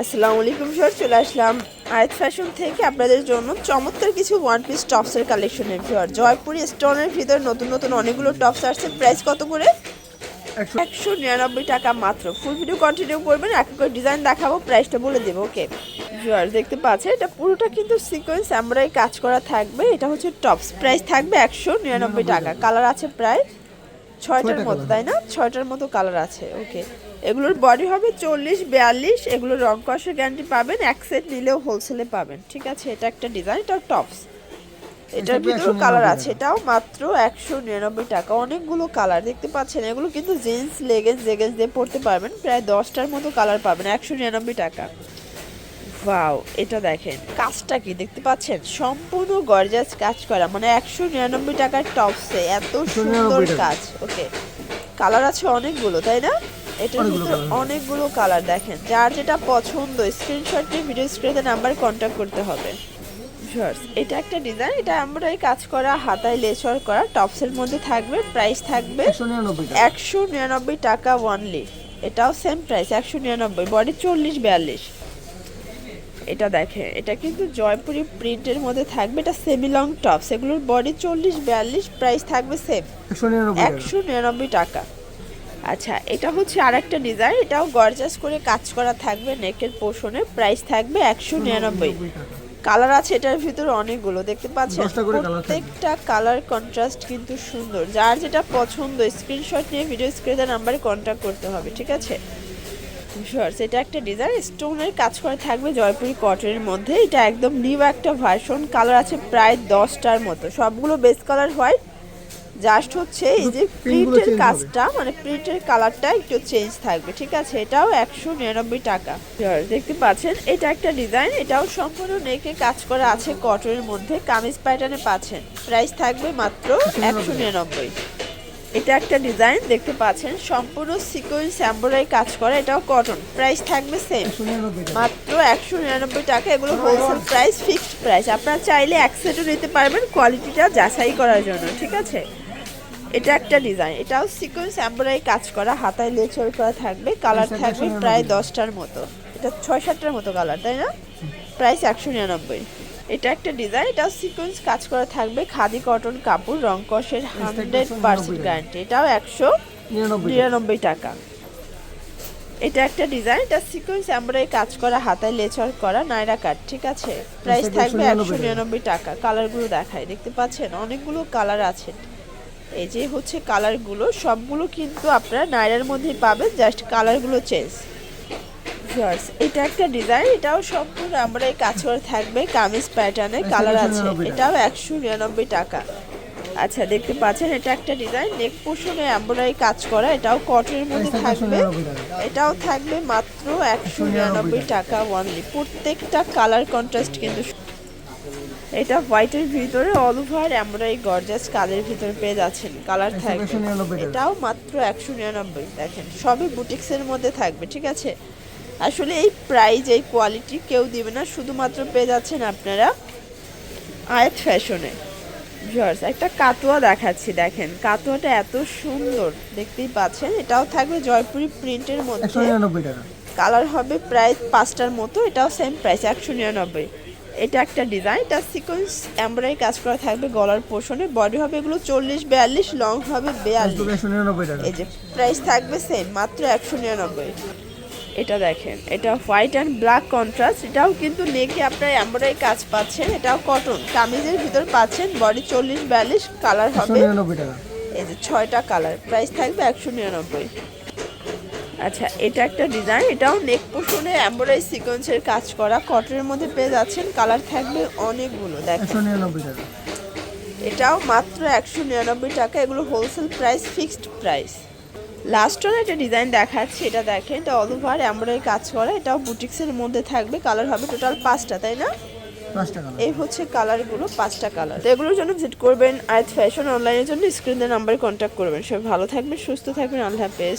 আসসালামু আলাইকুম স্যার, চলে আসলাম আয়াত ফ্যাশন থেকে আপনাদের জন্য চমৎকার কিছু ওয়ান পিস টপসের কালেকশনের ভিউয়ার। জয়পুরি স্টোনের ভিতর নতুন নতুন অনেকগুলো টপস আসছে। প্রাইস কত করে? 199 টাকা মাত্র। ফুল ভিডিও কন্টিনিউ করবেন, এক এক করে ডিজাইন দেখাবো, প্রাইসটা বলে দেবো। ওকে ভিউয়ার, দেখতে পাচ্ছেন এটা পুরোটা কিন্তু সিকোয়েন্স এমব্রয়ডারি কাজ করা থাকবে। এটা হচ্ছে টপস, প্রাইস থাকবে 199 টাকা। কালার আছে প্রায় 6টার মতো, তাই না? 6টার মতো কালার আছে। ওকে, এগুলোর বডি হবে 40-42। এগুলোর রং কষের গ্যারান্টি পাবেন, এক সেট নিলেও হোলসেলে পাবেন। ঠিক আছে, এটা একটা ডিজাইন, এটাও টপস, এটার ভিতরে কালার আছে। এটাও মাত্র 199 টাকা। অনেকগুলো কালার দেখতে পাচ্ছেন। এগুলো কিন্তু জিন্স লেগেন্স দিয়ে পরতে পারবেন। প্রায় 10টার মতো কালার পাবেন 199 টাকা। ওয়াও, এটা দেখেন কাজটা কি দেখতে পাচ্ছেন, সম্পূর্ণ গর্জাস কাজ করা, মানে 199 টাকার টপসে এত সুন্দর কাজ। ওকে, কালার আছে অনেকগুলো, তাই না? এটার ভিতরে অনেকগুলো কালার দেখেন। যার যেটা পছন্দ স্ক্রিনশট নিয়ে ভিডিও স্ক্রিনে নাম্বারে কন্ট্যাক্ট করতে হবে। এটা একটা ডিজাইন, এটা আমরা কাজ করা, হাতায় লেচর করা, টপসের মধ্যে থাকবে। প্রাইস থাকবে 199 টাকা ওয়ানলি। এটাও সেম প্রাইস 199, বডি 40-42। এটা দেখে, এটা কিন্তু জয়পুরি প্রিন্টের মধ্যে থাকবে। এটা সেমি লং টপস, এগুলোর বডি 40-42, প্রাইস থাকবে সেম 199 টাকা। আচ্ছা, এটা হচ্ছে আরেকটা ডিজাইন, এটাও গর্জাস করে কাজ করা থাকবে নেকের পোর্শনে। প্রাইস থাকবে 199। কালার আছে এটার ভিতরে অনেকগুলো, দেখতে পাচ্ছেন প্রত্যেকটা কালার কন্ট্রাস্ট কিন্তু সুন্দর। যার যেটা পছন্দ স্ক্রিনশট নিয়ে ভিডিও স্ক্রিনে নাম্বারে কন্ট্যাক্ট করতে হবে। ঠিক আছে, এটা একটা ডিজাইন, স্টোনের কাজ করা থাকবে জয়পুরি কটনের মধ্যে। এটা একদম নিউ একটা ভার্সন। কালার আছে প্রায় 10টার মতো, সবগুলো বেস কালার হোয়াইট। জাস্ট হচ্ছে এই যে প্রিন্টের কাজটা, মানে প্রিন্টের কালারটা একটু চেঞ্জ থাকবে। ঠিক আছে, এটাও 199 টাকা। দেখতে পাচ্ছেন এটা একটা ডিজাইন, এটাও সম্পূর্ণ নেকে কাজ করা আছে কটনের মধ্যে, কামিজ প্যাটার্নে পাচ্ছেন। প্রাইস থাকবে মাত্র 199। এটা একটা ডিজাইন দেখতে পাচ্ছেন, সম্পূর্ণ সিকোয়েন্স এমব্রয়ডারি কাজ করা, এটাও কটন। প্রাইস থাকবে সেম মাত্র 199 টাকা। এগুলো হোলসেল প্রাইস, ফিক্সড প্রাইস। আপনারা চাইলে এক সেটও নিতে পারবেন কোয়ালিটিটা যাচাই করার জন্য। ঠিক আছে, এটা একটা ডিজাইন, এটাও সিকোয়েন্স এমব্রয়ডারি কাজ করা, হাতায় লেচর করা থাকবে। কালার থাকবে প্রায় 10টার মতো, এটা 6-7টার মতো কালার, তাই না? প্রাইস 199। এটা একটা ডিজাইন, এটাও সিকোয়েন্স কাজ করা থাকবে, খাদি কটন কাপড়, রং কষের 100% গ্যারান্টি। এটাও 199 টাকা। এটা একটা ডিজাইন, এটা সিকোয়েন্স এমব্রয়ডারি কাজ করা, হাতায় লেচর করা, নায়রা কাট। ঠিক আছে, প্রাইস থাকবে 199 টাকা। কালারগুলো দেখায়, দেখতে পাচ্ছেন অনেকগুলো কালার আছে। এই যে হচ্ছে কালারগুলো, সবগুলো কিন্তু আপনারা নায়রার মধ্যেই পাবেন, জাস্ট কালারগুলো চেঞ্জ। এটা একটা ডিজাইন, এটাও সম্পূর্ণ আমরা এই কাজ করে থাকবে কামিজ প্যাটার্নে। কালার আছে, এটাও 199 টাকা। আচ্ছা, দেখতে পাচ্ছেন এটা একটা ডিজাইন, নেক পোর্শনে এমব্রয়ডারি কাজ করা, এটাও কটনের মধ্যে থাকবে। এটাও থাকবে মাত্র 199 টাকা ওয়ানলি। প্রত্যেকটা কালার কন্ট্রাস্ট কিন্তু। এটা হোয়াইটের ভিতরে অল ওভার এমব্রয়ডারি গর্জাস কালের ভিতরে পেয়ে যাচ্ছেন। কালার থাকবে, এটাও মাত্র 199। দেখেন সবই বুটিক্সের মধ্যে থাকবে। ঠিক আছে, আসলে এই প্রাইস এই কোয়ালিটি কেউ দিবে না, শুধুমাত্র পেয়ে যাচ্ছেন আপনারা আয়াত ফ্যাশনে। একটা কাতুয়া দেখাচ্ছি, দেখেন কাতুয়াটা এত সুন্দর, দেখতেই পাচ্ছেন। এটাও থাকবে জয়পুরি প্রিন্টের মধ্যে, কালার হবে প্রায় 5টার মতো। এটাও সেম প্রাইস 199। এটা একটা ডিজাইন, এটা সিকোয়েন্স এমব্রয়ডারি কাজ করা থাকবে গলার পোর্শনে। বডি হবে এগুলো 40-42, লং হবে 42। এই যে প্রাইস থাকবে সেম মাত্র 199। এটা দেখেন, এটা হোয়াইট অ্যান্ড ব্ল্যাক কন্ট্রাস্ট, এটাও কিন্তু নেকে আপনার এমব্রয়ডারি কাজ পাচ্ছেন। এটাও কটন, কামিজের ভিতর পাচ্ছেন। বডি 40-42, কালার হবে এই যে 6টা কালার। প্রাইস থাকবে 199। আচ্ছা, এটা একটা ডিজাইন, এটাও নেক পোর্শনে এমব্রয়ডারি সিকোয়েন্সের কাজ করা, কটনের মধ্যে পেয়ে যাচ্ছেন। কালার থাকবে অনেকগুলো, দেখেন এটাও মাত্র 199 টাকা। এগুলো wholesale price, fixed price. Last one একটা ডিজাইন দেখাচ্ছি, এটা দেখেন, এটা অল ওভার এমব্রয়ডারি কাজ করা, এটাও বুটিক্সের মধ্যে থাকবে। কালার হবে টোটাল 5টা, তাই না? এই হচ্ছে কালারগুলো, 5টা কালার। তো এগুলোর জন্য ভিজিট করবেন আয়াত ফ্যাশন। অনলাইনের জন্য স্ক্রিনের নাম্বারে কন্ট্যাক্ট করবেন। সবাই ভালো থাকবেন, সুস্থ থাকবেন, আল্লাহ হাফেজ।